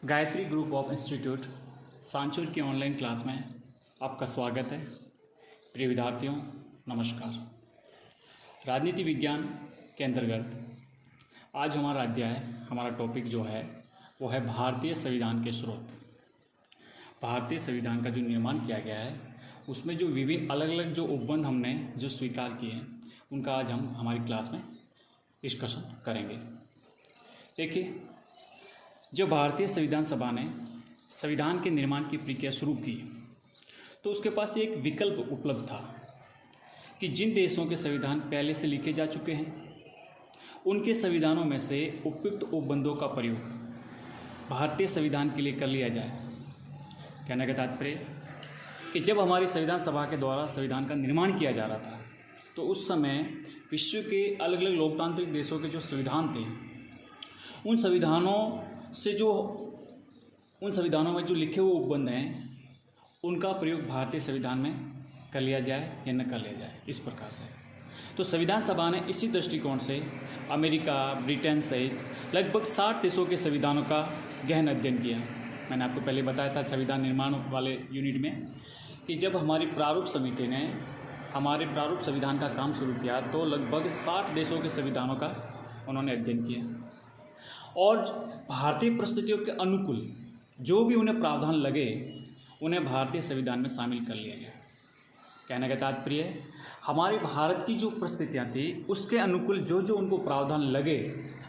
Gayatri group of institute Sanchore की online class में आपका स्वागत है। प्रिय विद्यार्थियों, नमस्कार। राजनीति विज्ञान के अंतर्गत आज हमारा अध्याय, हमारा टॉपिक जो है वो है भारतीय संविधान के स्रोत। भारतीय संविधान का जो निर्माण किया गया है उसमें जो विभिन्न अलग अलग जो उपबंध हमने जो स्वीकार किए हैं उनका आज हम हमारी क्लास में डिस्कशन करेंगे। देखिए, जब भारतीय संविधान सभा ने संविधान के निर्माण की प्रक्रिया शुरू की तो उसके पास एक विकल्प उपलब्ध था कि जिन देशों के संविधान पहले से लिखे जा चुके हैं उनके संविधानों में से उपयुक्त उपबंधों का प्रयोग भारतीय संविधान के लिए कर लिया जाए। कहने का तात्पर्य कि जब हमारी संविधान सभा के द्वारा संविधान का निर्माण किया जा रहा था तो उस समय विश्व के अलग अलग लोकतांत्रिक देशों के जो संविधान थे उन संविधानों में जो लिखे हुए उपबंध हैं उनका प्रयोग भारतीय संविधान में कर लिया जाए या न कर लिया जाए, इस प्रकार से। तो संविधान सभा ने इसी दृष्टिकोण से अमेरिका, ब्रिटेन सहित लगभग 60 देशों के संविधानों का गहन अध्ययन किया। मैंने आपको पहले बताया था संविधान निर्माण वाले यूनिट में कि जब हमारी प्रारूप समिति ने हमारे प्रारूप संविधान का काम शुरू किया तो लगभग 60 देशों के संविधानों का उन्होंने अध्ययन किया और भारतीय परिस्थितियों के अनुकूल जो भी उन्हें प्रावधान लगे उन्हें भारतीय संविधान में शामिल कर लिया गया। कहने का तात्पर्य हमारे भारत की जो परिस्थितियाँ थी उसके अनुकूल जो जो उनको प्रावधान लगे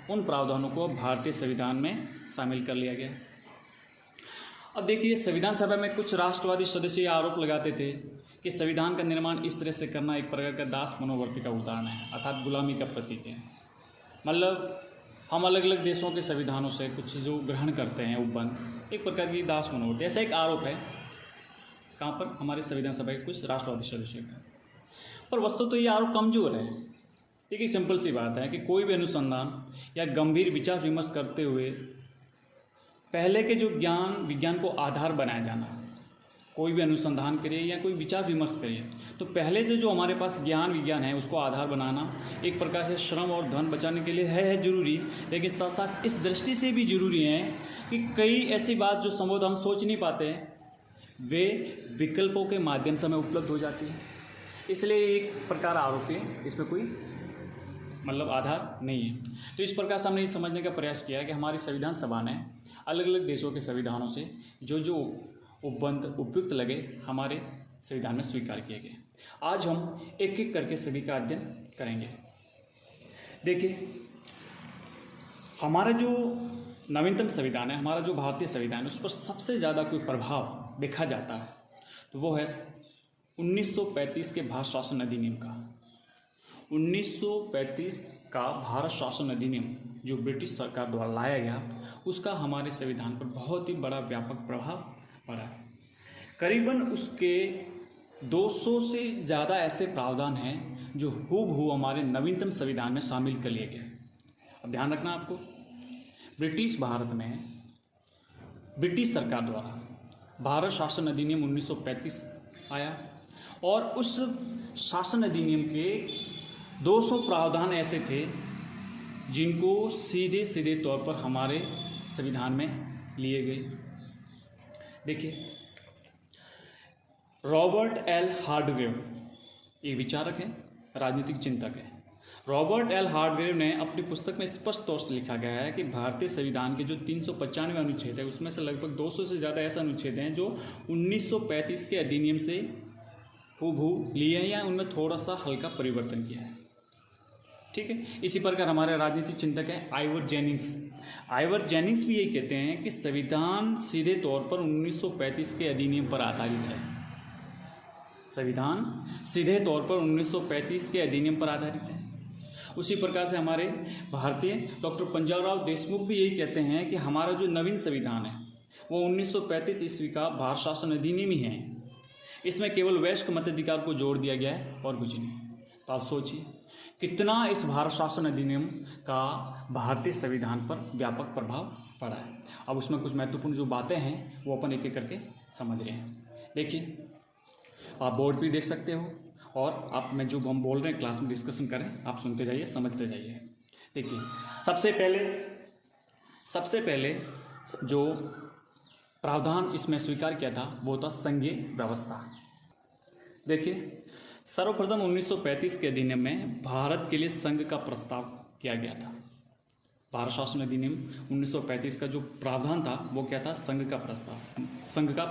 उन प्रावधानों को भारतीय संविधान में शामिल कर लिया गया। अब देखिए, संविधान सभा में कुछ राष्ट्रवादी सदस्य ये आरोप लगाते थे कि संविधान का निर्माण इस तरह से करना एक प्रकार का दास मनोवृत्ति का उदाहरण है, अर्थात गुलामी का प्रतीक है। मतलब हम अलग अलग देशों के संविधानों से कुछ जो ग्रहण करते हैं उपबंध, एक प्रकार की दास मनोवृत्ति, ऐसा एक आरोप है। कहाँ पर? हमारे संविधान सभा के कुछ राष्ट्रवादी सदस्यों का। पर वस्तु तो ये आरोप कमजोर है। देखिए, सिंपल सी बात है कि कोई भी अनुसंधान या गंभीर विचार विमर्श करते हुए पहले के जो ज्ञान विज्ञान को आधार बनाया जाना, कोई भी अनुसंधान करिए या कोई विचार विमर्श करिए तो पहले से जो हमारे पास ज्ञान विज्ञान है उसको आधार बनाना एक प्रकार से श्रम और धन बचाने के लिए है जरूरी, लेकिन साथ साथ इस दृष्टि से भी जरूरी है कि कई ऐसी बात जो संभवतः हम सोच नहीं पाते वे विकल्पों के माध्यम से हमें उपलब्ध हो जाती है। इसलिए एक प्रकार आरोप है, इसमें कोई मतलब आधार नहीं है। तो इस प्रकार से हमने ये समझने का प्रयास किया कि हमारी संविधान सभा ने अलग अलग देशों के संविधानों से जो जो उपबंध उपयुक्त लगे हमारे संविधान में स्वीकार किए गए। आज हम एक एक करके सभी का अध्ययन करेंगे। देखिए, हमारा जो नवीनतम संविधान है, हमारा जो भारतीय संविधान है, उस पर सबसे ज़्यादा कोई प्रभाव देखा जाता है तो वो है 1935 के भारत शासन अधिनियम का। 1935 का भारत शासन अधिनियम जो ब्रिटिश सरकार द्वारा लाया गया उसका हमारे संविधान पर बहुत ही बड़ा व्यापक प्रभाव पड़ा है। करीबन उसके 200 से ज़्यादा ऐसे प्रावधान हैं जो हूबहू हमारे नवीनतम संविधान में शामिल कर लिए गए। अब ध्यान रखना आपको, ब्रिटिश भारत में ब्रिटिश सरकार द्वारा भारत शासन अधिनियम 1935 आया और उस शासन अधिनियम के 200 प्रावधान ऐसे थे जिनको सीधे सीधे तौर पर हमारे संविधान में लिए गए। देखिए, रॉबर्ट एल हार्डवेव ये विचारक है, राजनीतिक चिंतक है। रॉबर्ट एल हार्डवेव ने अपनी पुस्तक में स्पष्ट तौर से लिखा गया है कि भारतीय संविधान के जो 395 अनुच्छेद है उसमें से लगभग 200 से ज़्यादा ऐसे अनुच्छेद हैं जो 1935 के अधिनियम से हूबहू लिए हैं या उनमें थोड़ा सा हल्का परिवर्तन किया है। ठीक है। इसी प्रकार हमारे राजनीतिक चिंतक हैं आइवर जेनिंग्स। आइवर जेनिंग्स भी यही कहते हैं कि संविधान सीधे तौर पर 1935 के अधिनियम पर आधारित है। संविधान सीधे तौर पर 1935 के अधिनियम पर आधारित है। उसी प्रकार से हमारे भारतीय डॉक्टर पंजाबराव देशमुख भी यही कहते हैं कि हमारा जो नवीन संविधान है वो 1935 ईस्वी का भारत शासन अधिनियम ही है। इसमें केवल वयस्क मताधिकार को जोड़ दिया गया है और कुछ नहीं। तो आप सोचिए कितना इस भारत शासन अधिनियम का भारतीय संविधान पर व्यापक प्रभाव पड़ा है। अब उसमें कुछ महत्वपूर्ण जो बातें हैं वो अपन एक एक करके समझ रहे हैं। देखिए, आप बोर्ड भी देख सकते हो और आप में जो हम बोल रहे हैं क्लास में डिस्कशन करें, आप सुनते जाइए, समझते जाइए। देखिए, सबसे पहले जो प्रावधान इसमें स्वीकार किया था वो था संघीय व्यवस्था। देखिए, सर्वप्रथम 1935 के अधिनियम में भारत के लिए संघ का प्रस्ताव किया गया था। भारत शासन अधिनियम 1935 का जो प्रावधान था वो क्या था? संघ का प्रस्ताव, संघ का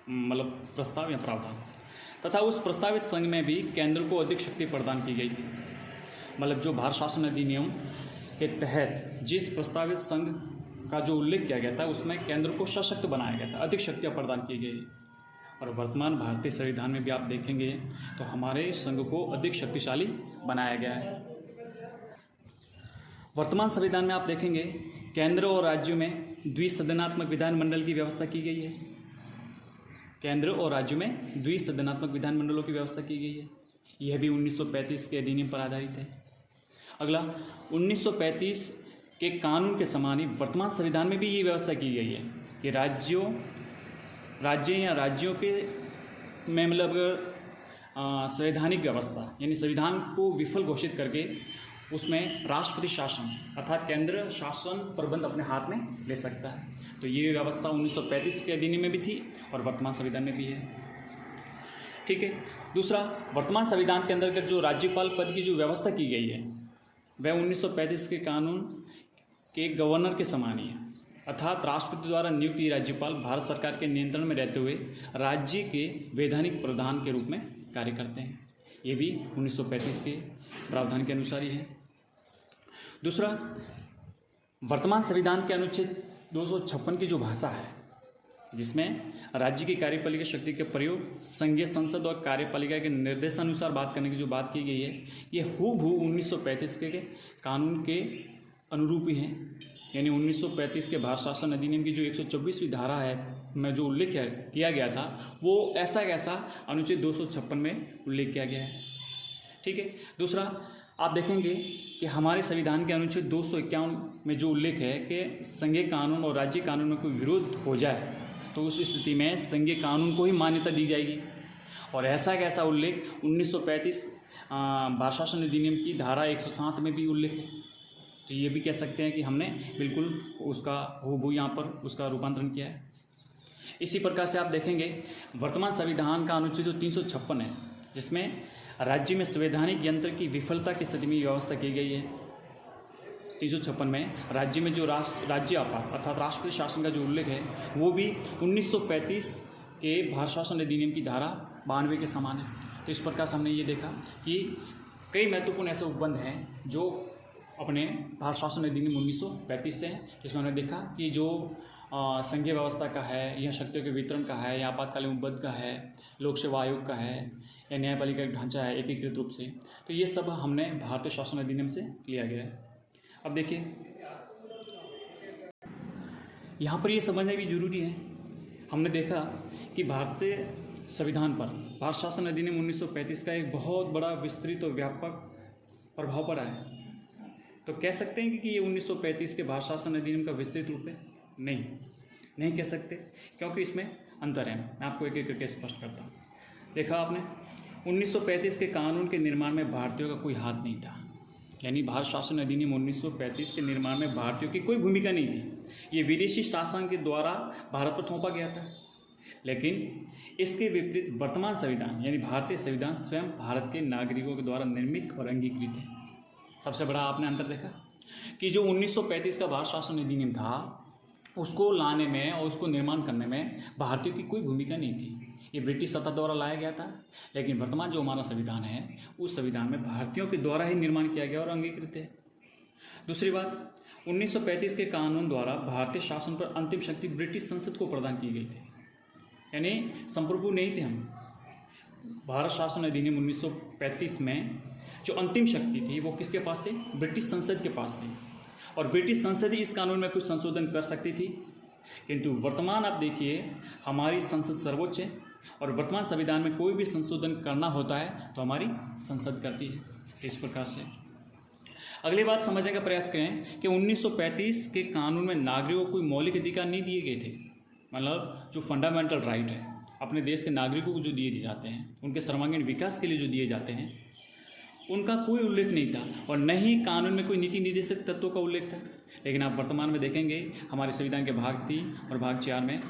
मतलब प्रस्ताव या प्रावधान, तथा उस प्रस्तावित संघ में भी केंद्र को अधिक शक्ति प्रदान की गई थी। मतलब जो भारत शासन अधिनियम के तहत जिस प्रस्तावित संघ का जो उल्लेख किया गया था उसमें केंद्र को सशक्त बनाया गया था, अधिक शक्तियाँ प्रदान की गई। और वर्तमान भारतीय संविधान में भी आप देखेंगे तो हमारे संघ को अधिक शक्तिशाली बनाया गया है। वर्तमान संविधान में आप देखेंगे केंद्र और राज्यों में द्विसदनात्मक विधानमंडल की व्यवस्था की गई है। केंद्र और राज्यों में द्विसदनात्मक विधानमंडलों की व्यवस्था की गई है। यह भी 1935 के अधिनियम पर आधारित है। अगला, 1935 के कानून के समान ही वर्तमान संविधान में भी ये व्यवस्था की गई है कि राज्यों के में मतलब संवैधानिक व्यवस्था यानी संविधान को विफल घोषित करके उसमें राष्ट्रपति शासन अर्थात केंद्र शासन प्रबंध अपने हाथ में ले सकता है। तो ये व्यवस्था 1935 के अधिनियम में भी थी और वर्तमान संविधान में भी है। ठीक है। दूसरा, वर्तमान संविधान के अंतर्गत जो राज्यपाल पद की जो व्यवस्था की गई है वह 1935 के कानून के गवर्नर के समान ही है, अर्थात राष्ट्रपति द्वारा नियुक्त राज्यपाल भारत सरकार के नियंत्रण में रहते हुए राज्य के वैधानिक प्रधान के रूप में कार्य करते हैं। ये भी 1935 के प्रावधान के अनुसार ही है। दूसरा, वर्तमान संविधान के अनुच्छेद 256 की जो भाषा है जिसमें राज्य की कार्यपालिका शक्ति के प्रयोग संघीय संसद और कार्यपालिका के निर्देशानुसार बात करने की जो बात की गई है ये हूबहू 1935 के कानून के अनुरूप ही है। यानी 1935 के भारत शासन अधिनियम की जो 124वीं धारा है में जो उल्लेख किया गया था वो ऐसा कैसा अनुच्छेद 256 में उल्लेख किया गया है। ठीक है। दूसरा, आप देखेंगे कि हमारे संविधान के अनुच्छेद 251 में जो उल्लेख है कि संघीय कानून और राज्य कानून में कोई विरोध हो जाए तो उस स्थिति में संघीय कानून को ही मान्यता दी जाएगी। और ऐसा कैसा उल्लेख 1935 भारत शासन अधिनियम की धारा 107 में भी उल्लेख है। तो ये भी कह सकते हैं कि हमने बिल्कुल उसका हूबहू यहाँ पर उसका रूपांतरण किया है। इसी प्रकार से आप देखेंगे वर्तमान संविधान का अनुच्छेद 356 है जिसमें राज्य में संवैधानिक यंत्र की विफलता की स्थिति में व्यवस्था की गई है। 356 में राज्य में जो राज्य आपात अर्थात राष्ट्रपति शासन का जो उल्लेख है वो भी 1935 के भारत शासन अधिनियम की धारा 92 के समान है। तो इस प्रकार से हमने ये देखा कि कई महत्वपूर्ण ऐसे उपबंध हैं जो अपने भारत शासन अधिनियम 1935 से हैं, जिसमें हमने देखा कि जो संघीय व्यवस्था का है या शक्तियों के वितरण का है या आपातकालीन उपबंध का है, लोक सेवा आयोग का है या न्यायपालिका का ढांचा है एकीकृत रूप से, तो ये सब हमने भारतीय शासन अधिनियम से लिया गया है। अब देखिए यहाँ पर ये समझना भी जरूरी है। हमने देखा कि भारतीय संविधान पर भारत शासन अधिनियम 1935 का एक बहुत बड़ा विस्तृत और व्यापक प्रभाव पड़ा है। तो कह सकते हैं कि ये 1935 के भारत शासन अधिनियम का विस्तृत रूप है? नहीं कह सकते, क्योंकि इसमें अंतर है। मैं आपको एक एक करके स्पष्ट करता हूँ। देखा आपने 1935 के कानून के निर्माण में भारतीयों का कोई हाथ नहीं था। यानी भारत शासन अधिनियम 1935 के निर्माण में भारतीयों की कोई भूमिका नहीं थी। ये विदेशी शासन के द्वारा भारत पर थोपा गया था। लेकिन इसके विपरीत वर्तमान संविधान यानी भारतीय संविधान स्वयं भारत के नागरिकों के द्वारा निर्मित और अंगीकृत है। सबसे बड़ा आपने अंतर देखा कि जो 1935 का भारत शासन अधिनियम था उसको लाने में और उसको निर्माण करने में भारतीयों की कोई भूमिका नहीं थी। ये ब्रिटिश सत्ता द्वारा लाया गया था। लेकिन वर्तमान जो हमारा संविधान है उस संविधान में भारतीयों के द्वारा ही निर्माण किया गया और अंगीकृत है। दूसरी बात, 1935 के कानून द्वारा भारतीय शासन पर अंतिम शक्ति ब्रिटिश संसद को प्रदान की गई थी। यानी संप्रभु नहीं थे हम। भारत शासन अधिनियम 1935 में जो अंतिम शक्ति थी वो किसके पास थी? ब्रिटिश संसद के पास थी। और ब्रिटिश संसद ही इस कानून में कुछ संशोधन कर सकती थी। किंतु वर्तमान आप देखिए हमारी संसद सर्वोच्च है और वर्तमान संविधान में कोई भी संशोधन करना होता है तो हमारी संसद करती है। इस प्रकार से अगली बात समझने का प्रयास करें कि 1935 के कानून में नागरिकों को कोई मौलिक अधिकार नहीं दिए गए थे। मतलब जो फंडामेंटल राइट है अपने देश के नागरिकों को जो दिए जाते हैं, उनके सर्वांगीण विकास के लिए जो दिए जाते हैं, उनका कोई उल्लेख नहीं था और न ही कानून में कोई नीति निर्देशक तत्वों का उल्लेख था। लेकिन आप वर्तमान में देखेंगे हमारे संविधान के भाग 3 और भाग 4 में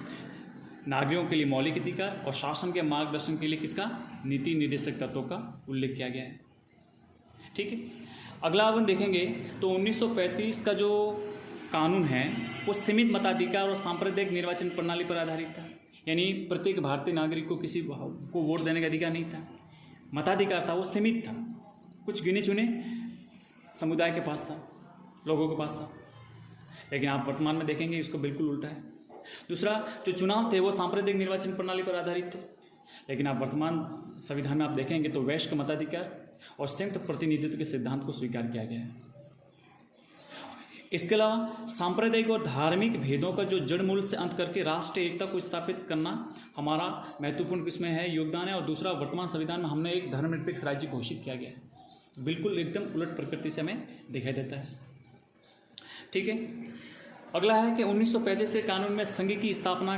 नागरिकों के लिए मौलिक अधिकार और शासन के मार्गदर्शन के लिए किसका नीति निर्देशक तत्वों का उल्लेख किया गया है। ठीक है, अगला अपन देखेंगे तो 1935 का जो कानून है वो सीमित मताधिकार और सांप्रदायिक निर्वाचन प्रणाली पर आधारित था। यानी प्रत्येक भारतीय नागरिक को किसी को वोट देने का अधिकार नहीं था, मताधिकार था वो सीमित था, कुछ गिने चुने समुदाय के पास था, लोगों के पास था। लेकिन आप वर्तमान में देखेंगे इसको बिल्कुल उल्टा है। दूसरा, जो चुनाव थे वो सांप्रदायिक निर्वाचन प्रणाली पर आधारित थे। लेकिन आप वर्तमान संविधान में आप देखेंगे तो वैश्विक मताधिकार और संयुक्त प्रतिनिधित्व के सिद्धांत को स्वीकार किया गया है। इसके अलावा सांप्रदायिक और धार्मिक भेदों का जो जड़ मूल से अंत करके राष्ट्रीय एकता को स्थापित करना हमारा महत्वपूर्ण इसमें है योगदान है। और दूसरा, वर्तमान संविधान में हमने एक धर्मनिरपेक्ष राज्य घोषित किया गया है। बिल्कुल एकदम उलट प्रकृति से हमें दिखाई देता है। ठीक है, अगला है कि 1935 के कानून में संघ की स्थापना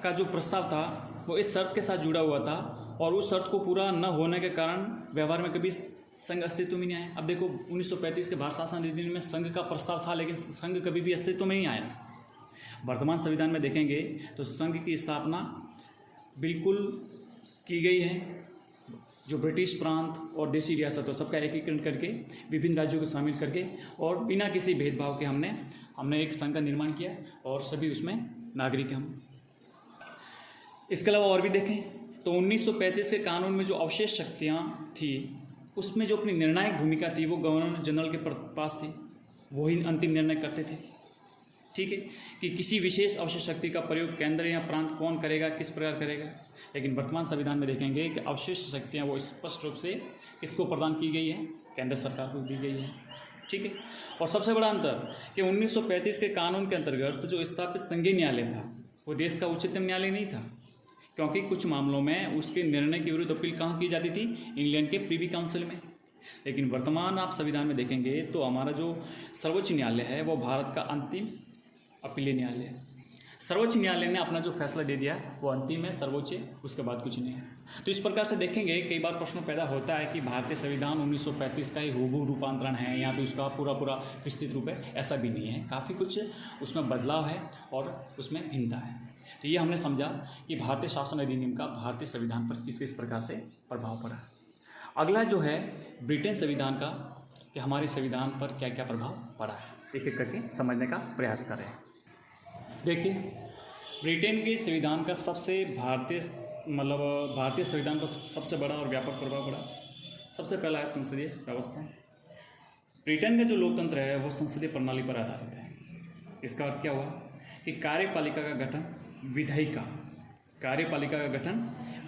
का जो प्रस्ताव था वो इस शर्त के साथ जुड़ा हुआ था और उस शर्त को पूरा न होने के कारण व्यवहार में कभी संघ अस्तित्व में नहीं आया। अब देखो 1935 के भारत शासन अधिनियम में संघ का प्रस्ताव था लेकिन संघ कभी भी अस्तित्व में नहीं आया। वर्तमान संविधान में देखेंगे तो संघ की स्थापना बिल्कुल की गई है। जो ब्रिटिश प्रांत और देशी रियासतों सबका एकीकरण करके विभिन्न राज्यों को शामिल करके और बिना किसी भेदभाव के हमने एक संघ का निर्माण किया और सभी उसमें नागरिक हम। इसके अलावा और भी देखें तो 1935 के कानून में जो अवशेष शक्तियाँ थी उसमें जो अपनी निर्णायक भूमिका थी वो गवर्नर जनरल के पास थी, वो ही अंतिम निर्णय करते थे। ठीक है, कि किसी विशेष अवशेष शक्ति का प्रयोग केंद्र या प्रांत कौन करेगा, किस प्रकार करेगा। लेकिन वर्तमान संविधान में देखेंगे कि अवशेष शक्तियाँ वो स्पष्ट रूप से किसको प्रदान की गई है, केंद्र सरकार को दी गई है। ठीक है, और सबसे बड़ा अंतर कि 1935 के कानून के अंतर्गत जो स्थापित संघीय न्यायालय था वो देश का उच्चतम न्यायालय नहीं था, क्योंकि कुछ मामलों में उसके निर्णय के विरुद्ध अपील कहाँ की जाती थी, इंग्लैंड के प्रीवी काउंसिल में। लेकिन वर्तमान आप संविधान में देखेंगे तो हमारा जो सर्वोच्च न्यायालय है वो भारत का अंतिम अपीलीय न्यायालय है। सर्वोच्च न्यायालय ने अपना जो फैसला दे दिया वो अंतिम है, सर्वोच्च है, उसके बाद कुछ नहीं है। तो इस प्रकार से देखेंगे कई बार प्रश्न पैदा होता है कि भारतीय संविधान 1935 का ही हूबहू रूपांतरण है या तो उसका पूरा विस्तृत रूप है। ऐसा भी नहीं है, काफ़ी कुछ उसमें बदलाव है और उसमें भिन्नता है। तो ये हमने समझा कि भारतीय शासन अधिनियम का भारतीय संविधान पर किस प्रकार से प्रभाव पड़ा। अगला जो है ब्रिटेन संविधान का, कि हमारे संविधान पर क्या क्या प्रभाव पड़ा है, एक एक करके समझने का प्रयास करें। देखिए, ब्रिटेन के संविधान का भारतीय संविधान पर सबसे बड़ा और व्यापक प्रभाव पड़ा। सबसे पहला है संसदीय व्यवस्था। ब्रिटेन का जो लोकतंत्र है वो संसदीय प्रणाली पर आधारित है। इसका अर्थ क्या हुआ कि कार्यपालिका का गठन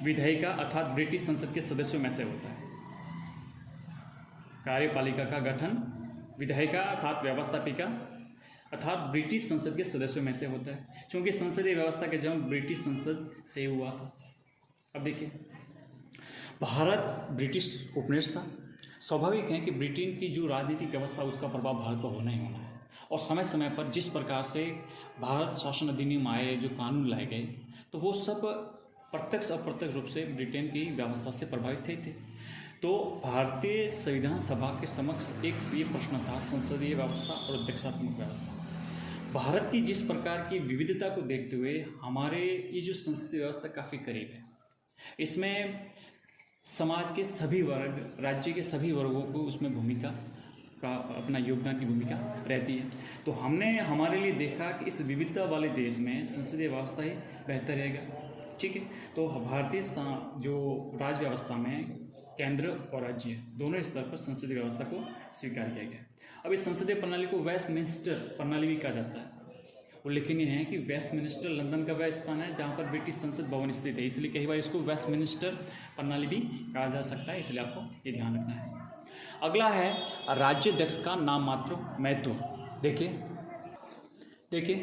विधायिका अर्थात ब्रिटिश संसद के सदस्यों में से होता है। कार्यपालिका का गठन विधायिका अर्थात व्यवस्थापिका अर्थात ब्रिटिश संसद के सदस्यों में से होता है, क्योंकि संसदीय व्यवस्था का जन्म ब्रिटिश संसद से हुआ था। अब देखिए, भारत ब्रिटिश उपनिवेश था, स्वाभाविक है कि ब्रिटेन की जो राजनीतिक व्यवस्था उसका प्रभाव भारत पर होना ही होना है। और समय समय पर जिस प्रकार से भारत शासन अधिनियम आए, जो कानून लाए गए, तो वो सब प्रत्यक्ष अप्रत्यक्ष रूप से ब्रिटेन की व्यवस्था से प्रभावित थे। तो भारतीय संविधान सभा के समक्ष एक ये प्रश्न था, संसदीय व्यवस्था और अध्यक्षात्मक व्यवस्था। भारत की जिस प्रकार की विविधता को देखते हुए हमारे ये जो संसदीय व्यवस्था काफ़ी करीब है। इसमें समाज के सभी वर्ग, राज्य के सभी वर्गों को उसमें भूमिका का अपना योगदान की भूमिका रहती है। तो हमने हमारे लिए देखा कि इस विविधता वाले देश में संसदीय व्यवस्था ही बेहतर रहेगा। ठीक है, तो भारतीय जो राज्य व्यवस्था में केंद्र और राज्य दोनों स्तर पर संसदीय व्यवस्था को स्वीकार किया गया। अब इस संसदीय प्रणाली को वेस्टमिंस्टर प्रणाली भी कहा जाता है। उल्लेखनीय है कि वेस्टमिंस्टर लंदन का वह स्थान है जहाँ पर ब्रिटिश संसद भवन स्थित है, इसलिए कई बार इसको वेस्टमिंस्टर प्रणाली भी कहा जा सकता है, इसलिए आपको ये ध्यान रखना है। अगला है राज्याध्यक्ष का नाम मात्र महत्व। देखिए,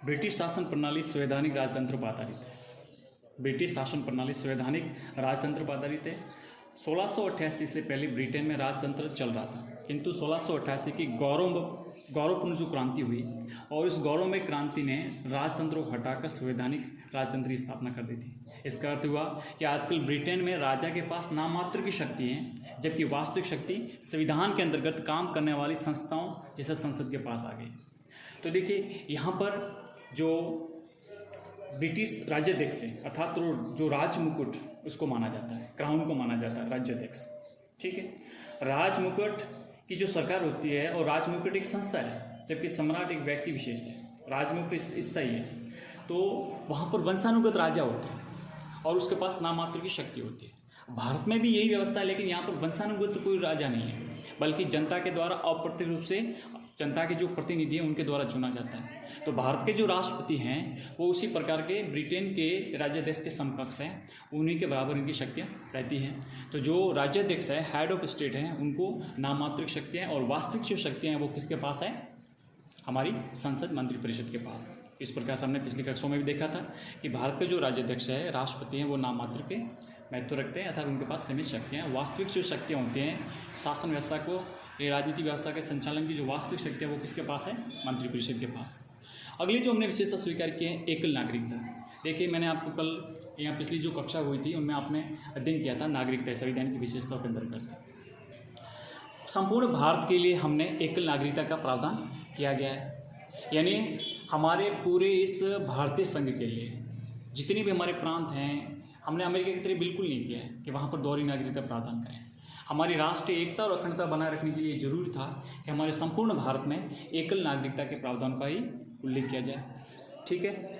ब्रिटिश शासन प्रणाली संवैधानिक राजतंत्र पर आधारित है। ब्रिटिश शासन प्रणाली संवैधानिक राजतंत्र पर आधारित है। 1688 से पहले ब्रिटेन में राजतंत्र चल रहा था, किंतु 1688 की गौरवपूर्ण जो क्रांति हुई और इस गौरवमय क्रांति ने राजतंत्र को हटाकर संवैधानिक राजतंत्र की स्थापना कर दी थी। इसका अर्थ हुआ कि आजकल ब्रिटेन में राजा के पास नामात्र की शक्ति है, जबकि वास्तविक शक्ति संविधान के अंतर्गत काम करने वाली संस्थाओं जैसे संसद के पास आ गई। तो देखिए यहाँ पर जो ब्रिटिश राज्याध्यक्ष है अर्थात जो राज मुकुट उसको माना जाता है, क्राउन को माना जाता है राज्याध्यक्ष, ठीक है। राज मुकुट की जो सरकार होती है और राज मुकुट एक संस्था है, जबकि सम्राट एक व्यक्ति विशेष है। राज मुकुट स्थायी है, तो वहाँ पर वंशानुगत राजा होते हैं और उसके पास नामात्र की शक्ति होती है। भारत में भी यही व्यवस्था है, लेकिन यहाँ पर वंशानुगत कोई राजा नहीं है, बल्कि जनता के द्वारा अप्रत्यक्ष रूप से जनता के जो प्रतिनिधि हैं उनके द्वारा चुना जाता है। तो भारत के जो राष्ट्रपति हैं वो उसी प्रकार के ब्रिटेन के राज्याध्यक्ष के समकक्ष हैं, उन्हीं के बराबर इनकी शक्तियाँ रहती हैं। तो जो राज्याध्यक्ष है, हेड ऑफ स्टेट हैं, उनको नामात्रिक शक्तियाँ और वास्तविक जो शक्तियाँ हैं वो किसके पास है? हमारी संसद मंत्रिपरिषद के पास। इस प्रकार से हमने पिछली कक्षाओं में भी देखा था कि भारत के जो राज्याध्यक्ष है, राष्ट्रपति हैं, वो नामात्र के महत्व रखते हैं अर्थात उनके पास सीमित शक्तियाँ। वास्तविक जो शक्तियाँ होती हैं शासन व्यवस्था को, ये राजनीतिक व्यवस्था के संचालन की जो वास्तविक शक्तियाँ वो किसके पास है? मंत्रिपरिषद के पास। अगली जो हमने विशेषता स्वीकार की है एकल नागरिकता। देखिए मैंने आपको कल यहाँ पिछली जो कक्षा हुई थी उनमें आपने अध्ययन किया था नागरिकता संविधान की विशेषताओं के अंतर्गत। संपूर्ण भारत के लिए हमने एकल नागरिकता का प्रावधान किया गया है, यानी हमारे पूरे इस भारतीय संघ के लिए जितने भी हमारे प्रांत हैं, हमने अमेरिका की तरह बिल्कुल नहीं किया है कि वहाँ पर दोहरी नागरिकता प्रावधान करें। हमारी राष्ट्रीय एकता और अखंडता बनाए रखने के लिए जरूरी था कि हमारे संपूर्ण भारत में एकल नागरिकता के प्रावधान का ही उल्लेख किया जाए, ठीक है।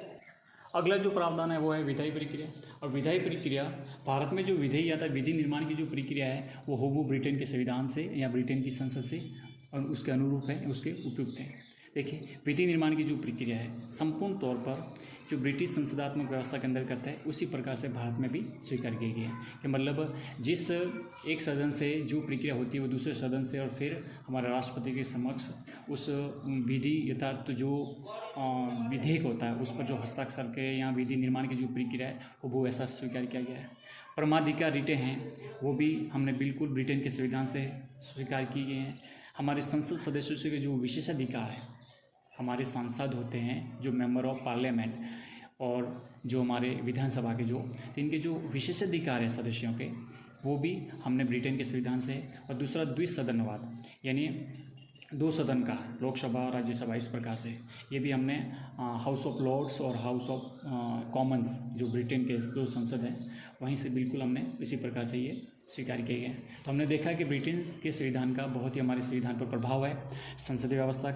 अगला जो प्रावधान है वो है विधायी प्रक्रिया। और विधायी प्रक्रिया भारत में जो विधेयक या विधि निर्माण की जो प्रक्रिया है वो हूबहू ब्रिटेन के संविधान से या ब्रिटेन की संसद से और उसके अनुरूप है, उसके उपयुक्त है। देखिए विधि निर्माण की जो प्रक्रिया है संपूर्ण तौर पर जो ब्रिटिश संसदात्मक व्यवस्था के अंदर करता है उसी प्रकार से भारत में भी स्वीकार की गई है कि मतलब जिस एक सदन से जो प्रक्रिया होती है वो दूसरे सदन से और फिर हमारे राष्ट्रपति के समक्ष उस विधि यथार्थ जो विधेयक होता है उस पर जो हस्ताक्षर के या विधि निर्माण की जो प्रक्रिया है वो ऐसा स्वीकार किया गया है। परमाधिकार रिटें हैं वो भी हमने बिल्कुल ब्रिटेन के संविधान से स्वीकार की गई हैं। हमारे संसद सदस्यों के जो विशेषाधिकार हैं, हमारे सांसद होते हैं जो मेंबर ऑफ पार्लियामेंट और जो हमारे विधानसभा के तो इनके जो विशेषाधिकार है सदस्यों के वो भी हमने ब्रिटेन के संविधान से। और दूसरा द्विसदनवाद यानी दो सदन का लोकसभा राज्यसभा इस प्रकार से ये भी हमने हाउस ऑफ लॉर्ड्स और हाउस ऑफ कॉमन्स जो ब्रिटेन के दो संसद हैं वहीं से बिल्कुल हमने इसी प्रकार से ये स्वीकार किए गए। तो हमने देखा कि ब्रिटेन के संविधान का बहुत ही हमारे संविधान पर प्रभाव है। संसदीय व्यवस्था,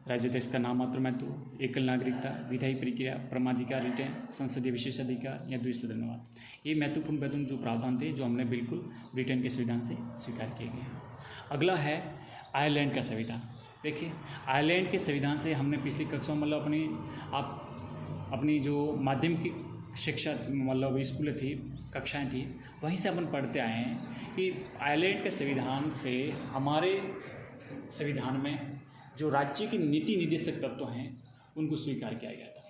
राज्याध्यक्ष का नाममात्र महत्व, एकल नागरिकता, विधायी प्रक्रिया, परमाधिकार रिटें, संसदीय विशेषाधिकार या द्विसदनवाद, ये महत्वपूर्ण जो प्रावधान थे जो हमने बिल्कुल ब्रिटेन के संविधान से स्वीकार किए गए। अगला है आयरलैंड का संविधान। देखिए आयरलैंड के संविधान से हमने पिछली कक्षा मतलब अपनी जो माध्यमिक शिक्षा मतलब स्कूलें थी, कक्षाएं थी, वहीं से अपन पढ़ते आए हैं कि आयरलैंड के संविधान से हमारे संविधान में जो राज्य के नीति निर्देशक तत्व हैं उनको स्वीकार किया गया था।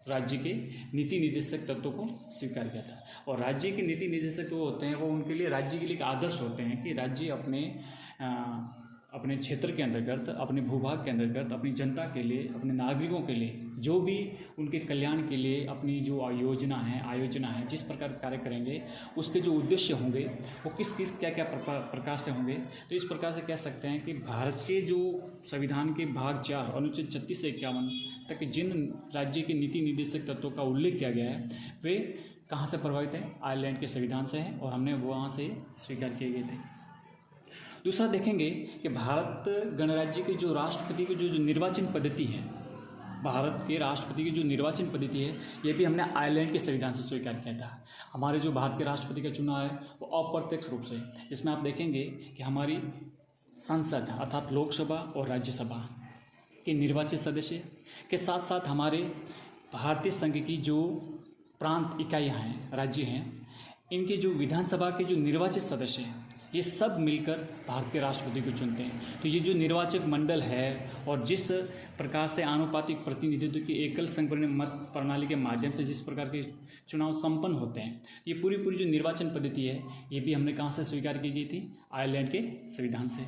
राज्य के नीति निर्देशक तत्वों को स्वीकार किया था। और राज्य के नीति निर्देशक जो होते हैं वो उनके लिए राज्य के लिए एक आदर्श होते हैं कि राज्य अपने क्षेत्र के अंतर्गत, अपने भूभाग के अंतर्गत, अपनी जनता के लिए, अपने नागरिकों के लिए जो भी उनके कल्याण के लिए अपनी जो आयोजना है जिस प्रकार कार्य करेंगे उसके जो उद्देश्य होंगे वो किस क्या प्रकार से होंगे। तो इस प्रकार से कह सकते हैं कि भारत के जो संविधान के भाग 4 अनुच्छेद 36 से 51 तक जिन राज्य के नीति निर्देशक तत्वों का उल्लेख किया गया है वे कहाँ से प्रभावित हैं? आयरलैंड के संविधान से है और हमने वहाँ से स्वीकार किए गए थे। दूसरा देखेंगे कि भारत गणराज्य के जो राष्ट्रपति की जो निर्वाचन पद्धति है, भारत के राष्ट्रपति की जो निर्वाचन पद्धति है ये भी हमने आयरलैंड के संविधान से स्वीकार किया था। हमारे जो भारत के राष्ट्रपति का चुनाव है वो अप्रत्यक्ष रूप से, जिसमें आप देखेंगे कि हमारी संसद अर्थात लोकसभा और राज्यसभा के निर्वाचित सदस्य के साथ साथ हमारे भारतीय संघ की जो प्रांत इकाइयाँ हैं, राज्य हैं, इनके जो विधानसभा के जो निर्वाचित सदस्य हैं ये सब मिलकर भारत के राष्ट्रपति को चुनते हैं। तो ये जो निर्वाचक मंडल है और जिस प्रकार से आनुपातिक प्रतिनिधित्व की एकल संकीर्ण मत प्रणाली के माध्यम से जिस प्रकार के चुनाव संपन्न होते हैं, ये पूरी जो निर्वाचन पद्धति है ये भी हमने कहाँ से स्वीकार की गई थी? आयरलैंड के संविधान से।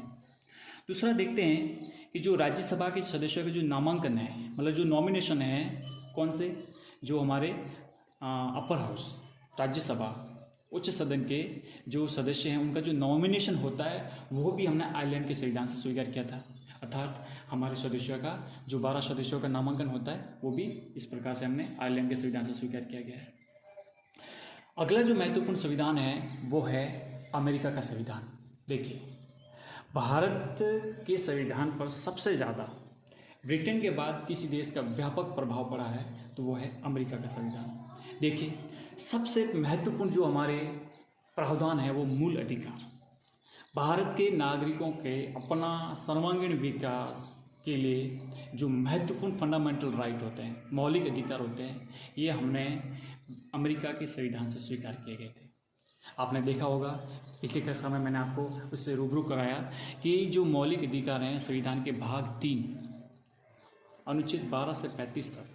दूसरा देखते हैं कि जो राज्यसभा के सदस्यों के जो नामांकन है, मतलब जो नॉमिनेशन है, कौन से, जो हमारे अपर हाउस, राज्यसभा, उच्च सदन के जो सदस्य हैं उनका जो नॉमिनेशन होता है वो भी हमने आयरलैंड के संविधान से स्वीकार किया था। अर्थात हमारे सदस्यों का जो 12 सदस्यों का नामांकन होता है वो भी इस प्रकार से हमने आयरलैंड के संविधान से स्वीकार किया गया है। अगला जो महत्वपूर्ण संविधान है वो है अमेरिका का संविधान। देखिए, भारत के संविधान पर सबसे ज़्यादा ब्रिटेन के बाद किसी देश का व्यापक प्रभाव पड़ा है तो वो है अमेरिका का संविधान। देखिए, सबसे महत्वपूर्ण जो हमारे प्रावधान है वो मूल अधिकार, भारत के नागरिकों के अपना सर्वांगीण विकास के लिए जो महत्वपूर्ण फंडामेंटल राइट होते हैं, मौलिक अधिकार होते हैं, ये हमने अमेरिका के संविधान से स्वीकार किए गए थे। आपने देखा होगा पिछले कक्षा में मैंने आपको उससे रूबरू कराया कि जो मौलिक अधिकार हैं संविधान के भाग 3 अनुच्छेद 12 से 35 तक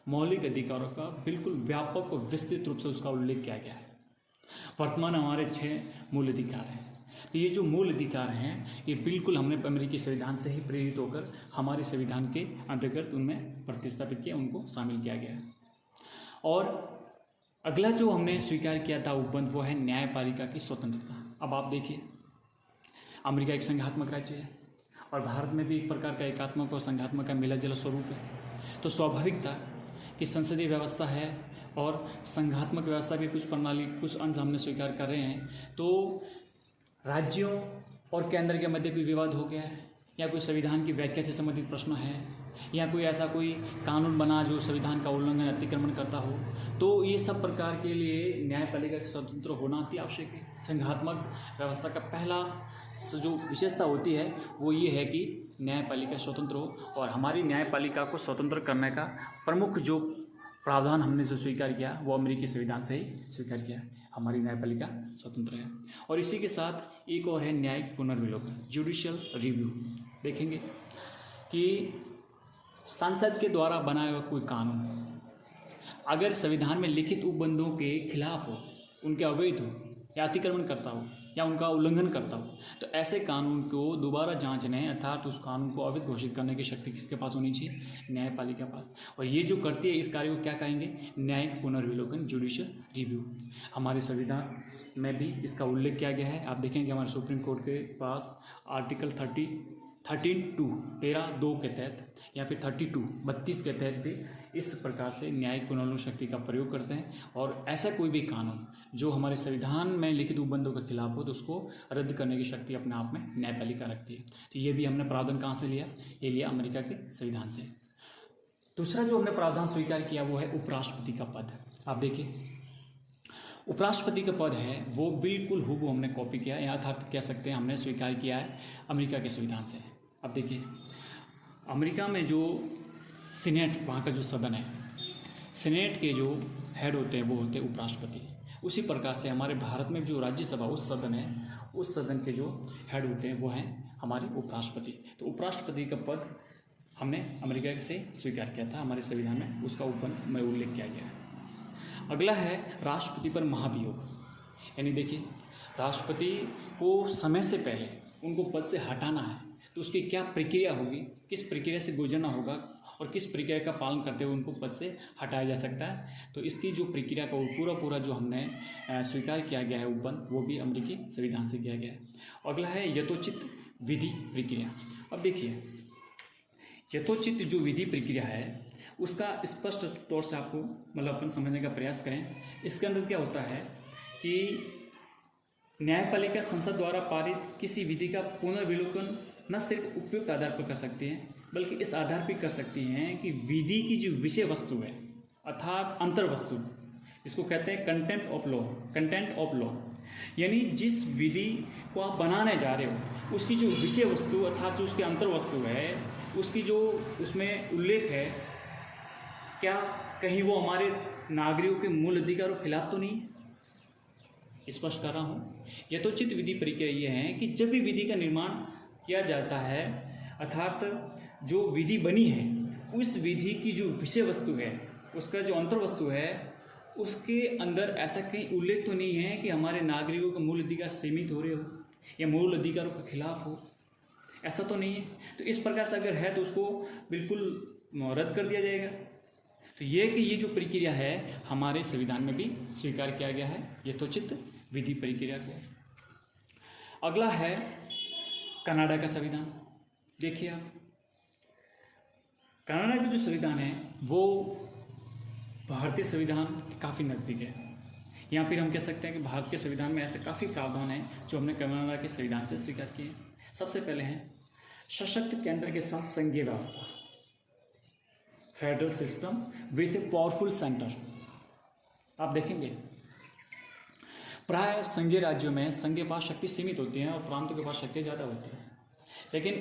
मौलिक अधिकारों का बिल्कुल व्यापक और विस्तृत रूप से उसका उल्लेख किया गया है। वर्तमान हमारे 6 मूल अधिकार हैं। तो ये जो मूल अधिकार हैं ये बिल्कुल हमने अमेरिकी संविधान से ही प्रेरित होकर हमारे संविधान के अंतर्गत उनमें प्रतिस्थापित किया, उनको शामिल किया गया है। और अगला जो हमने स्वीकार किया था उपबंध वो है न्यायपालिका की स्वतंत्रता। अब आप देखिए, अमेरिका एक संघात्मक राज्य है और भारत में भी एक प्रकार का एकात्मक और संघात्मक का मिला जुला स्वरूप है। तो स्वाभाविक था कि संसदीय व्यवस्था है और संघात्मक व्यवस्था के कुछ प्रणाली, कुछ अंश हमने स्वीकार कर रहे हैं। तो राज्यों और केंद्र के मध्य कोई विवाद हो गया है या कोई संविधान की व्याख्या से संबंधित प्रश्न है या कोई ऐसा कोई कानून बना जो संविधान का उल्लंघन, अतिक्रमण करता हो, तो ये सब प्रकार के लिए न्यायपालिका स्वतंत्र होना अति आवश्यक है। संघात्मक व्यवस्था का पहला जो विशेषता होती है वो ये है कि न्यायपालिका स्वतंत्र हो, और हमारी न्यायपालिका को स्वतंत्र करने का प्रमुख जो प्रावधान हमने जो स्वीकार किया वो अमेरिकी संविधान से ही स्वीकार किया। हमारी न्यायपालिका स्वतंत्र है। और इसी के साथ एक और है न्यायिक पुनर्विलोकन, जुडिशियल रिव्यू। देखेंगे कि संसद के द्वारा बनाया हुआ कोई कानून अगर संविधान में लिखित उपबंधों के खिलाफ हो, उनके अवैध हो या अतिक्रमण करता हो या उनका उल्लंघन करता हो, तो ऐसे कानून को दोबारा जांचने अर्थात उस कानून को अवैध घोषित करने की शक्ति किसके पास होनी चाहिए? न्यायपालिका के पास। और ये जो करती है इस कार्य को क्या कहेंगे? न्यायिक पुनर्विलोकन, जुडिशियल रिव्यू। हमारे संविधान में भी इसका उल्लेख किया गया है। आप देखेंगे हमारे सुप्रीम कोर्ट के पास आर्टिकल 13(2) के तहत या फिर 32 के तहत भी इस प्रकार से न्यायिक पुनर्विलोकन शक्ति का प्रयोग करते हैं। और ऐसा कोई भी कानून जो हमारे संविधान में लिखित उपबंधों के खिलाफ हो तो उसको रद्द करने की शक्ति अपने आप में न्यायपालिका रखती है। तो ये भी हमने प्रावधान कहाँ से लिया? ये लिया अमेरिका के संविधान से। दूसरा जो हमने प्रावधान स्वीकार किया वो है उपराष्ट्रपति का पद। आप देखिए, उपराष्ट्रपति का पद है वो बिल्कुल हूबहू हमने कॉपी किया, या अर्थात कह सकते हैं हमने स्वीकार किया है अमेरिका के संविधान से। अब देखिए, अमेरिका में जो सीनेट, वहाँ का जो सदन है, सीनेट के जो हेड होते हैं वो होते हैं उपराष्ट्रपति। उसी प्रकार से हमारे भारत में जो राज्यसभा उस सदन है, उस सदन के जो हेड होते हैं वो हैं हमारे उपराष्ट्रपति। तो उपराष्ट्रपति का पद हमने अमेरिका से स्वीकार किया था, हमारे संविधान में उसका उपबंध में उल्लेख किया गया है। अगला है राष्ट्रपति पर महाभियोग। यानी देखिए, राष्ट्रपति को समय से पहले उनको पद से हटाना है तो उसकी क्या प्रक्रिया होगी, किस प्रक्रिया से गुजरना होगा और किस प्रक्रिया का पालन करते हुए उनको पद से हटाया जा सकता है। तो इसकी जो प्रक्रिया का पूरा जो हमने स्वीकार किया गया है उपबंध, वो भी अमेरिकी संविधान से किया गया है। अगला है यथोचित विधि प्रक्रिया। अब देखिए, यथोचित जो विधि प्रक्रिया है उसका स्पष्ट तौर से आपको मतलब अपन समझने का प्रयास करें। इसके अंदर क्या होता है कि न्यायपालिका संसद द्वारा पारित किसी विधि का पुनर्विलोकन न सिर्फ उपयुक्त आधार पर कर सकती हैं बल्कि इस आधार पर कर सकती हैं कि विधि की जो विषय वस्तु है अर्थात अंतर वस्तु, इसको कहते हैं कंटेंट ऑफ लॉ, यानी जिस विधि को आप बनाने जा रहे हो उसकी जो विषय वस्तु अर्थात जो उसकी अंतर वस्तु है, उसकी जो उसमें उल्लेख है, क्या कहीं वो हमारे नागरिकों के मूल अधिकारों के खिलाफ तो नहीं? स्पष्ट कर रहा हूँ। यथोचित विधि प्रक्रिया ये है कि जब भी विधि का निर्माण किया जाता है अर्थात जो विधि बनी है उस विधि की जो विषय वस्तु है, उसका जो अंतर वस्तु है, उसके अंदर ऐसा कहीं उल्लेख तो नहीं है कि हमारे नागरिकों के मूल अधिकार सीमित हो रहे हो या मूल अधिकारों के खिलाफ हो। ऐसा तो नहीं है। तो इस प्रकार से अगर है तो उसको बिल्कुल रद्द कर दिया जाएगा। तो ये जो प्रक्रिया है हमारे संविधान में भी स्वीकार किया गया है यथोचित विधि प्रक्रिया को। अगला है कनाडा का संविधान। देखिए आप, कनाडा का जो संविधान है वो भारतीय संविधान के काफ़ी नज़दीक है, या फिर हम कह सकते हैं कि भारत के संविधान में ऐसे काफ़ी प्रावधान हैं जो हमने कनाडा के संविधान से स्वीकार किए। सबसे पहले है सशक्त केंद्र के साथ संघीय व्यवस्था, federal system with a powerful centre. आप देखेंगे प्राय संघीय राज्यों में संघ के पास शक्ति सीमित होती है और प्रांतों के पास शक्ति ज़्यादा होती है, लेकिन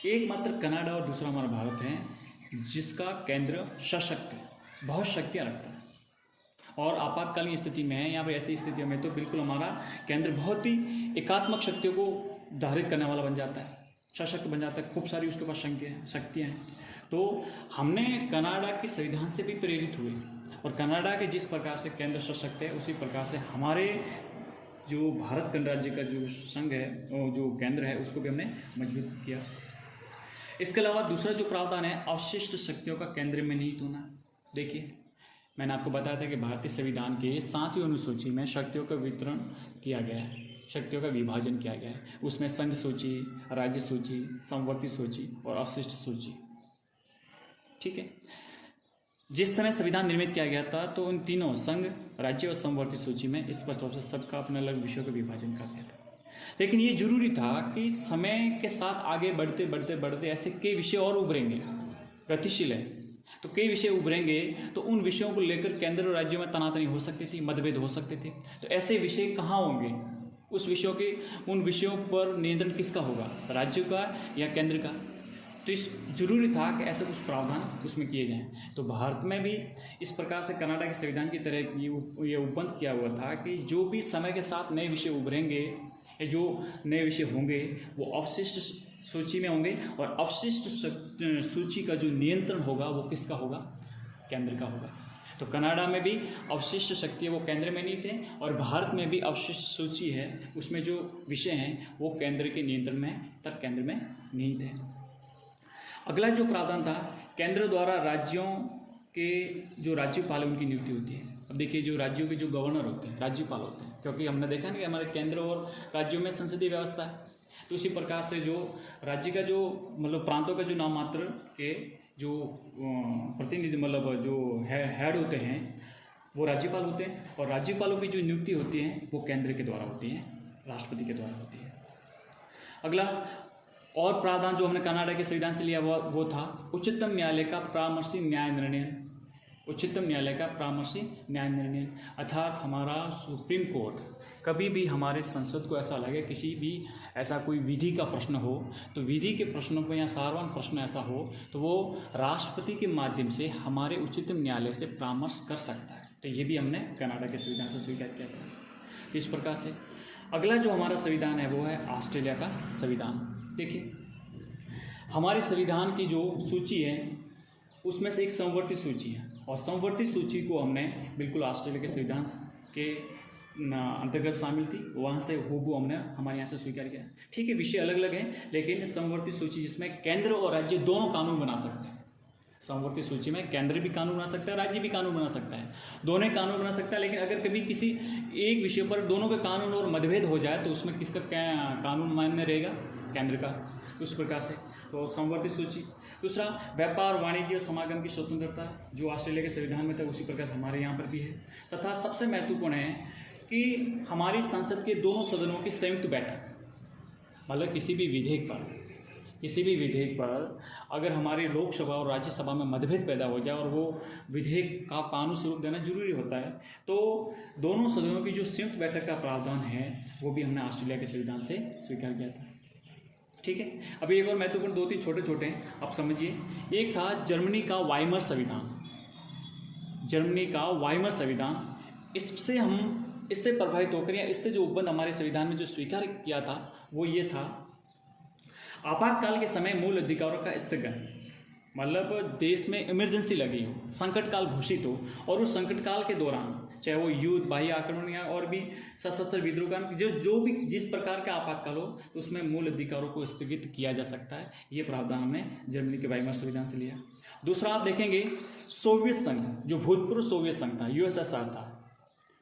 एकमात्र कनाडा और दूसरा हमारा भारत है जिसका केंद्र सशक्त है, बहुत शक्तियाँ रखता है। और आपातकालीन स्थिति में या फिर ऐसी स्थितियों में तो बिल्कुल हमारा केंद्र बहुत ही एकात्मक शक्तियों को धारित करने वाला बन जाता है, सशक्त बन जाता है, खूब सारी उसके पास शक्तियाँ हैं। तो हमने कनाडा के संविधान से भी प्रेरित हुए और कनाडा के जिस प्रकार से केंद्र सशक्त है उसी प्रकार से हमारे जो भारत गणराज्य का जो संघ है और जो केंद्र है उसको भी हमने मजबूत किया। इसके अलावा दूसरा जो प्रावधान है अवशिष्ट शक्तियों का केंद्र में निहित होना। देखिए मैंने आपको बताया था कि भारतीय संविधान के 7वीं अनुसूची में शक्तियों का वितरण किया गया है, शक्तियों का विभाजन किया गया है। उसमें संघ सूची, राज्य सूची, समवर्ती सूची और अवशिष्ट सूची। ठीक है, जिस समय संविधान निर्मित किया गया था तो उन तीनों संघ, राज्य और समवर्ती सूची में स्पष्ट रूप से सबका अपने अलग विषयों का विभाजन कर दिया था। लेकिन ये जरूरी था कि समय के साथ आगे बढ़ते बढ़ते बढ़ते ऐसे कई विषय और उभरेंगे, गतिशील है तो कई विषय उभरेंगे, तो उन विषयों को लेकर केंद्र और राज्यों में तनातनी हो सकती थी, मतभेद हो सकते थे। तो ऐसे विषय कहाँ होंगे, उस विषयों के उन विषयों पर नियंत्रण किसका होगा, राज्य का या केंद्र का। तो इस जरूरी था कि ऐसे कुछ प्रावधान उसमें किए जाएं। तो भारत में भी इस प्रकार से कनाडा के संविधान की तरह ये उपबंध किया हुआ था कि जो भी समय के साथ नए विषय उभरेंगे या जो नए विषय होंगे वो अवशिष्ट सूची में होंगे और अवशिष्ट सूची का जो नियंत्रण होगा वो किसका होगा, केंद्र का होगा। तो कनाडा में भी अवशिष्ट शक्ति है वो केंद्र में निहित है और भारत में भी अवशिष्ट सूची है, उसमें जो विषय हैं वो केंद्र के नियंत्रण में तक केंद्र में निहित है। अगला जो प्रावधान था, केंद्र द्वारा राज्यों के जो राज्यपाल उनकी नियुक्ति होती है। अब देखिए जो राज्यों के जो गवर्नर होते हैं राज्यपाल होते हैं, क्योंकि हमने देखा ना कि हमारे केंद्र और राज्यों में संसदीय व्यवस्था है। तो उसी प्रकार से जो राज्य का जो मतलब प्रांतों का जो नाम मात्र के जो प्रतिनिधि मतलब जो हेड होते हैं वो राज्यपाल होते हैं और राज्यपालों की जो नियुक्ति होती है वो केंद्र के द्वारा होती है, राष्ट्रपति के द्वारा होती है। अगला और प्रावधान जो हमने कनाडा के संविधान से लिया वो था उच्चतम न्यायालय का परामर्शी न्याय निर्णय। उच्चतम न्यायालय का परामर्शी न्याय निर्णय अर्थात हमारा सुप्रीम कोर्ट कभी भी हमारे संसद को ऐसा लगे किसी भी ऐसा कोई विधि का प्रश्न हो तो विधि के प्रश्नों को या सार्वजन प्रश्न ऐसा हो तो वो राष्ट्रपति के माध्यम से हमारे उच्चतम न्यायालय से परामर्श कर सकता है। तो ये भी हमने कनाडा के संविधान से स्वीकार किया था। इस प्रकार से अगला जो हमारा संविधान है वो है ऑस्ट्रेलिया का संविधान। देखिए हमारे संविधान की जो सूची है उसमें से एक समवर्ती सूची है और समवर्ती सूची को हमने बिल्कुल ऑस्ट्रेलिया के संविधान के अंतर्गत शामिल थी, वहाँ से हूबहू हमने हमारे यहाँ से स्वीकार किया। ठीक है, विषय अलग अलग हैं लेकिन समवर्ती सूची जिसमें केंद्र और राज्य दोनों कानून बना सकते हैं। समवर्ती सूची में केंद्र भी कानून बना सकता है, राज्य भी कानून बना सकता है, दोनों कानून बना सकता है। लेकिन अगर कभी किसी एक विषय पर दोनों के कानून और मतभेद हो जाए तो उसमें किसका कानून मान्य रहेगा, केंद्र का। उस प्रकार से तो समवर्ती सूची। दूसरा व्यापार, वाणिज्य और समागम की स्वतंत्रता जो ऑस्ट्रेलिया के संविधान में था उसी प्रकार से हमारे यहाँ पर भी है। तथा सबसे महत्वपूर्ण है कि हमारी संसद के दोनों सदनों की संयुक्त बैठक, मतलब किसी भी विधेयक पर अगर हमारी लोकसभा और राज्यसभा में मतभेद पैदा हो जाए और वो विधेयक का कानून स्वरूप देना जरूरी होता है तो दोनों सदनों की जो संयुक्त बैठक का प्रावधान है वो भी हमने ऑस्ट्रेलिया के संविधान से स्वीकार किया था। ठीक है, अभी एक और महत्वपूर्ण 2-3 छोटे हैं, आप समझिए। एक था जर्मनी का वाइमर संविधान। इससे प्रभावित होकर या इससे जो उपबंध हमारे संविधान में जो स्वीकार किया था वो ये था आपातकाल के समय मूल अधिकारों का स्थगन। मतलब देश में इमरजेंसी लगी हो, संकट काल घोषित हो, और उस संकट काल के दौरान चाहे वो युद्ध, बाह्य आक्रमण या और भी सशस्त्र विद्रोह का जो भी जिस प्रकार का आपातकाल हो, तो उसमें मूल अधिकारों को स्थगित किया जा सकता है। ये प्रावधान हमने जर्मनी के वाइमर संविधान से लिया। दूसरा आप देखेंगे सोवियत संघ, जो भूतपूर्व सोवियत संघ था, यूएसएसआर था,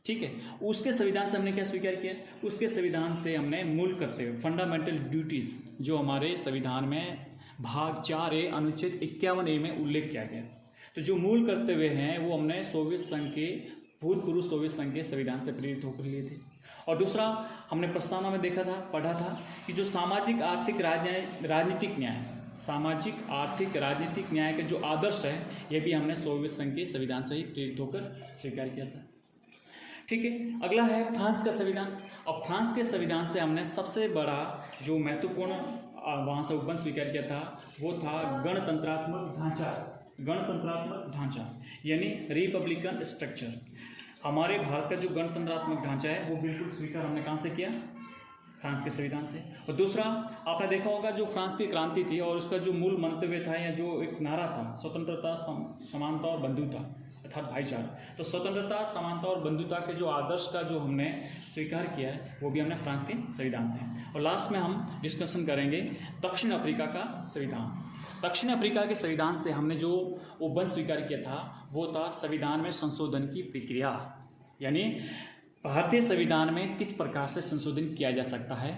ठीक है, उसके संविधान से हमने क्या स्वीकार किया? उसके संविधान से हमने मूल कर्तव्य, फंडामेंटल ड्यूटीज, जो हमारे संविधान में भाग 4A अनुच्छेद 51A में उल्लेख किया गया, तो जो मूल कर्तव्य हैं वो हमने सोवियत संघ के, भूतपूर्व सोवियत संघ के संविधान से प्रेरित होकर लिए थे। और दूसरा हमने प्रस्तावना में देखा था, पढ़ा था कि जो सामाजिक आर्थिक राजनीतिक न्याय, सामाजिक आर्थिक राजनीतिक न्याय के जो आदर्श है, ये भी हमने सोवियत संघ के संविधान से ही प्रेरित होकर स्वीकार किया था। ठीक है, अगला है फ्रांस का संविधान। अब फ्रांस के संविधान से हमने सबसे बड़ा जो महत्वपूर्ण वहाँ से उपबंध स्वीकार किया था वो था गणतंत्रात्मक ढांचा। गणतंत्रात्मक ढांचा यानी रिपब्लिकन स्ट्रक्चर। हमारे भारत का जो गणतंत्रात्मक ढांचा है वो बिल्कुल स्वीकार हमने कहाँ से किया? फ्रांस के संविधान से। और दूसरा आपने देखा होगा जो फ्रांस की क्रांति थी और उसका जो मूल मंतव्य था या जो एक नारा था, स्वतंत्रता, समानता और बंधुता अर्थात भाईचारा। तो स्वतंत्रता, समानता और बंधुता के जो आदर्श का जो हमने स्वीकार किया है वो भी हमने फ्रांस के संविधान से। और लास्ट में हम डिस्कशन करेंगे दक्षिण अफ्रीका का संविधान। दक्षिण अफ्रीका के संविधान से हमने जो उपबंध स्वीकार किया था वो था संविधान में संशोधन की प्रक्रिया, यानी भारतीय संविधान में किस प्रकार से संशोधन किया जा सकता है।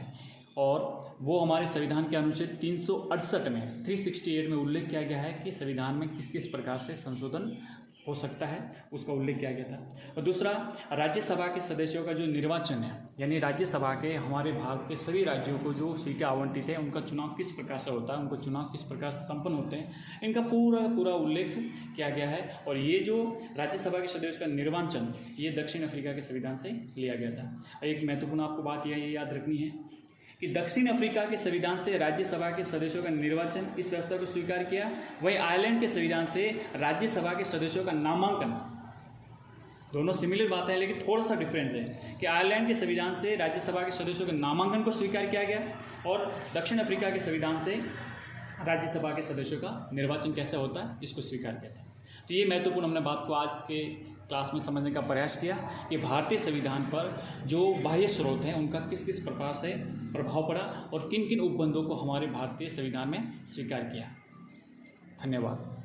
और वो हमारे संविधान के अनुच्छेद 368 में 368 में उल्लेख किया गया है कि संविधान में किस किस प्रकार से संशोधन हो सकता है, उसका उल्लेख किया गया था। और दूसरा राज्यसभा के सदस्यों का जो निर्वाचन है, यानी राज्यसभा के हमारे भारत के सभी राज्यों को जो सीटें आवंटित है उनका चुनाव किस प्रकार से होता है, उनको चुनाव किस प्रकार से संपन्न होते हैं, इनका पूरा उल्लेख किया गया है। और ये जो राज्यसभा के सदस्यों का निर्वाचन ये दक्षिण अफ्रीका के संविधान से लिया गया था। एक महत्वपूर्ण आपको बात यह याद रखनी है कि दक्षिण अफ्रीका के संविधान से राज्यसभा के सदस्यों का निर्वाचन इस व्यवस्था को स्वीकार किया, वहीं आयरलैंड के संविधान से राज्यसभा के सदस्यों का नामांकन। दोनों सिमिलर बातें हैं लेकिन थोड़ा सा डिफरेंस है कि आयरलैंड के संविधान से राज्यसभा के सदस्यों के नामांकन को स्वीकार किया गया और दक्षिण अफ्रीका के संविधान से राज्यसभा के सदस्यों का निर्वाचन कैसे होता है इसको स्वीकार किया था। तो ये महत्वपूर्ण हमने बात को आज के क्लास में समझने का प्रयास किया कि भारतीय संविधान पर जो बाह्य स्रोत हैं उनका किस किस प्रकार से प्रभाव पड़ा और किन किन उपबंधों को हमारे भारतीय संविधान में स्वीकार किया। धन्यवाद।